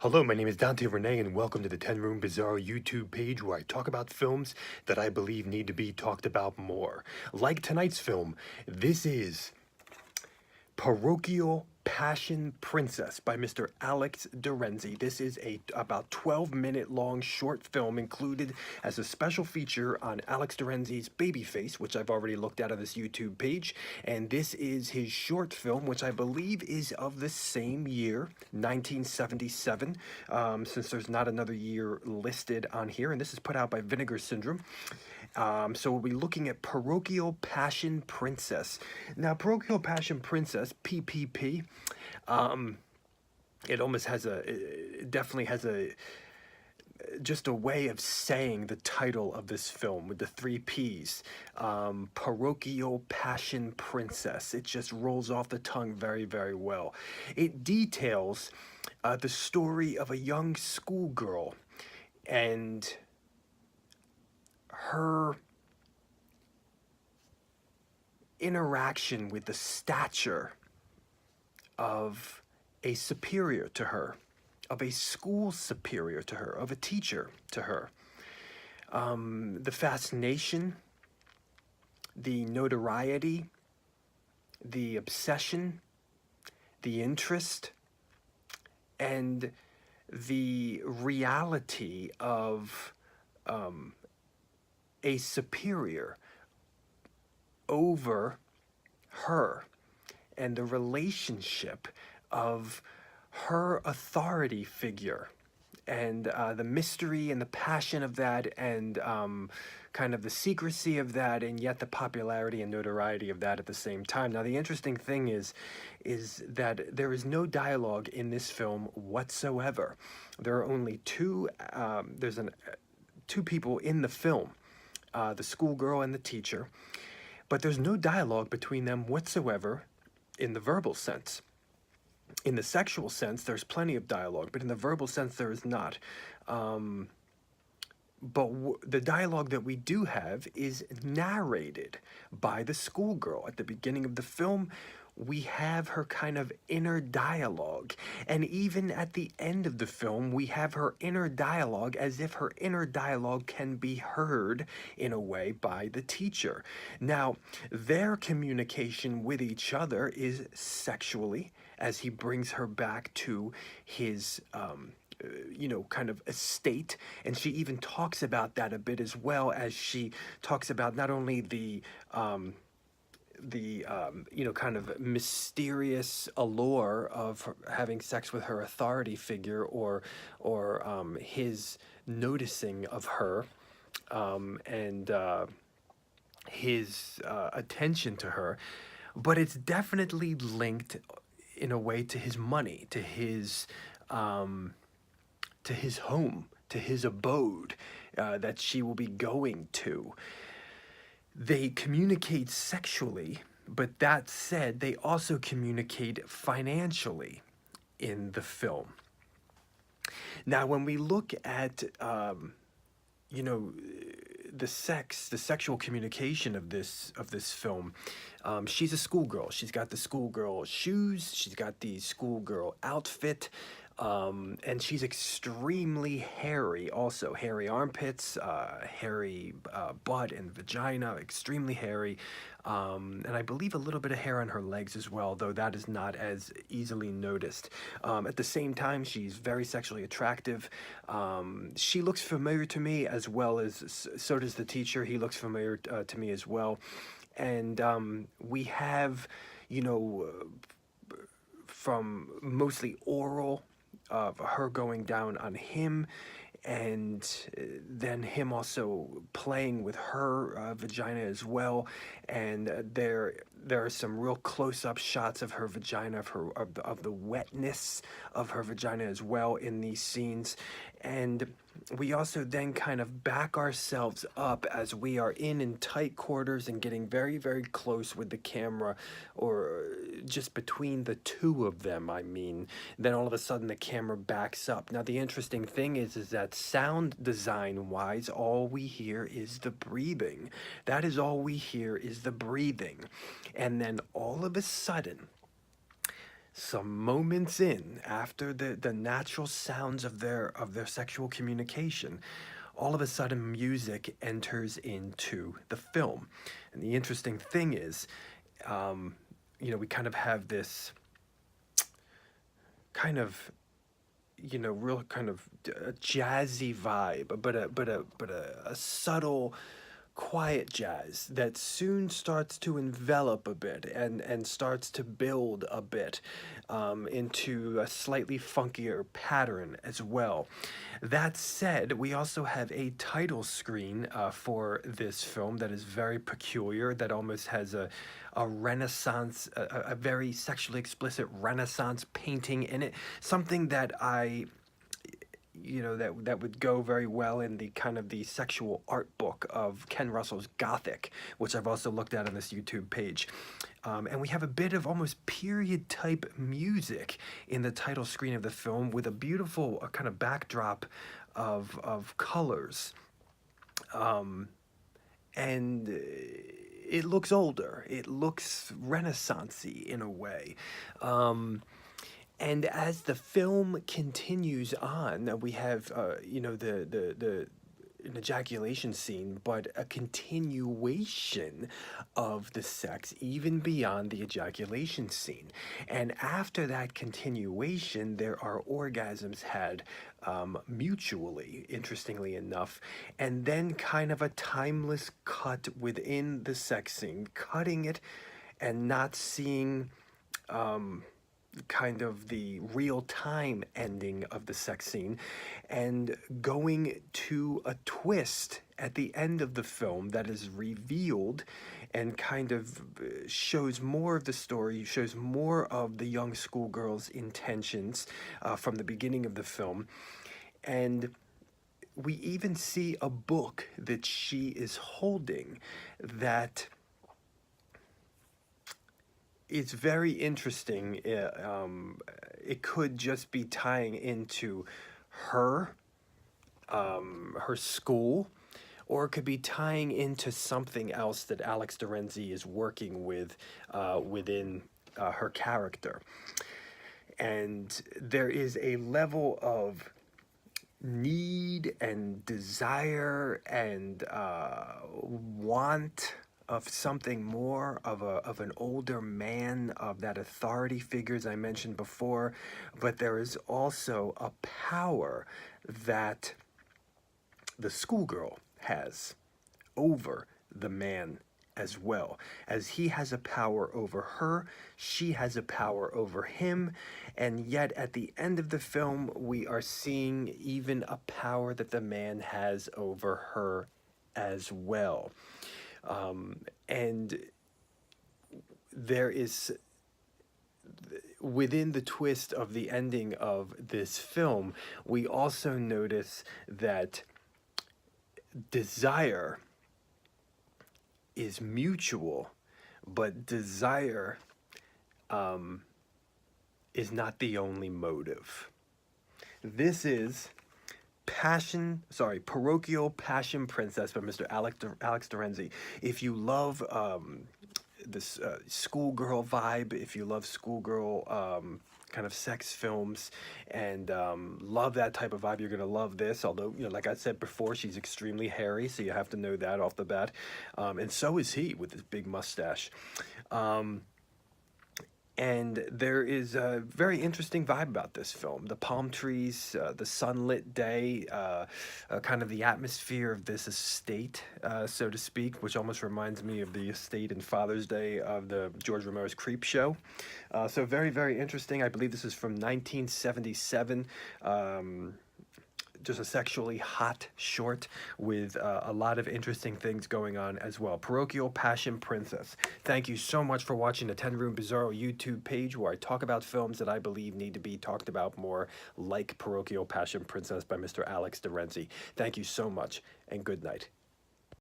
Hello, my name is Dante Renee, and welcome to the 10 Room Bizarro YouTube page where I talk about films that I believe need to be talked about more. Like tonight's film, this is Parochial Passion Princess by Mr. Alex Renzy. This is a about 12-minute long short film included as a special feature on Alex Renzy's Babyface, which I've already looked at on this YouTube page. And this is his short film, which I believe is of the same year, 1977, since there's not another year listed on here. And this is put out by Vinegar Syndrome. So we'll be looking at Parochial Passion Princess. Now, Parochial Passion Princess, PPP, it almost has it definitely has just a way of saying the title of this film with the three P's. Parochial Passion Princess. It just rolls off the tongue very, very well. It details the story of a young schoolgirl and her interaction with the stature of a superior to her, of a school superior to her, of a teacher to her. The fascination, the notoriety, the obsession, the interest, and the reality of a superior over her, and the relationship of her authority figure, and the mystery and the passion of that, and kind of the secrecy of that, and yet the popularity and notoriety of that at the same time. Now, the interesting thing is that there is no dialogue in this film whatsoever. There are only two people in the film, the schoolgirl and the teacher, but there's no dialogue between them whatsoever in the verbal sense. In the sexual sense, there's plenty of dialogue, but in the verbal sense, there is not. But the dialogue that we do have is narrated by the schoolgirl. At the beginning of the film, we have her kind of inner dialogue. And even at the end of the film, we have her inner dialogue as if her inner dialogue can be heard in a way by the teacher. Now, their communication with each other is sexually, as he brings her back to his kind of estate, and she even talks about that a bit, as well as she talks about not only the kind of mysterious allure of having sex with her authority figure, or his noticing of her, and his attention to her, but it's definitely linked in a way to his money, to his home, to his abode that she will be going to. They communicate sexually, but that said, they also communicate financially in the film. Now, when we look at, the sexual communication of this film, she's a schoolgirl. She's got the schoolgirl shoes. She's got the schoolgirl outfit. And she's extremely hairy, also hairy armpits, hairy butt and vagina, extremely hairy, and I believe a little bit of hair on her legs as well, though that is not as easily noticed. At the same time, she's very sexually attractive. She looks familiar to me, as well as so does the teacher. He looks familiar to me as well. And we have, from mostly oral of her going down on him, and then him also playing with her vagina as well. And there are some real close-up shots of her vagina, of the wetness of her vagina as well in these scenes. And we also then kind of back ourselves up as we are in tight quarters and getting very, very close with the camera, or just between the two of them, I mean. Then all of a sudden the camera backs up. Now, the interesting thing is that sound design-wise, all we hear is the breathing. That is all we hear, is the breathing. And then all of a sudden, some moments in, after the natural sounds of their sexual communication, all of a sudden music enters into the film. And the interesting thing is, we kind of have this kind of, real kind of jazzy vibe, but a subtle, quiet jazz that soon starts to envelop a bit and starts to build a bit into a slightly funkier pattern as well. That said, we also have a title screen for this film that is very peculiar, that almost has a Renaissance, a very sexually explicit Renaissance painting in it, something that that would go very well in the kind of the sexual art book of Ken Russell's Gothic, which I've also looked at on this YouTube page. And we have a bit of almost period type music in the title screen of the film, with a beautiful kind of backdrop of colors. And it looks older. It looks Renaissance-y in a way. And as the film continues on, we have, an ejaculation scene, but a continuation of the sex even beyond the ejaculation scene. And after that continuation, there are orgasms had mutually, interestingly enough, and then kind of a timeless cut within the sex scene, cutting it and not seeing kind of the real-time ending of the sex scene, and going to a twist at the end of the film that is revealed and kind of shows more of the story, shows more of the young schoolgirl's intentions from the beginning of the film. And we even see a book that she is holding that it's very interesting. It could just be tying into her, her school, or it could be tying into something else that Alex de Renzy is working with within her character. And there is a level of need and desire and want of something more, of an older man, of that authority figures I mentioned before, but there is also a power that the schoolgirl has over the man as well. As he has a power over her, she has a power over him, and yet at the end of the film, we are seeing even a power that the man has over her as well. And there is, within the twist of the ending of this film, we also notice that desire is mutual, but desire is not the only motive. This is Parochial Passion Princess by Mr. Alex de Renzy. If you love this schoolgirl vibe, if you love schoolgirl kind of sex films and love that type of vibe, you're going to love this. Although, like I said before, she's extremely hairy, so you have to know that off the bat. And so is he with his big mustache. And there is a very interesting vibe about this film. The palm trees, the sunlit day, kind of the atmosphere of this estate, so to speak, which almost reminds me of the estate in Father's Day of the George Romero's Creep Show. So very, very interesting. I believe this is from 1977. Just a sexually hot short with a lot of interesting things going on as well. Parochial Passion Princess. Thank you so much for watching the 10 Room Bizarro YouTube page, where I talk about films that I believe need to be talked about more, like Parochial Passion Princess by Mr. Alex de Renzy. Thank you so much, and good night.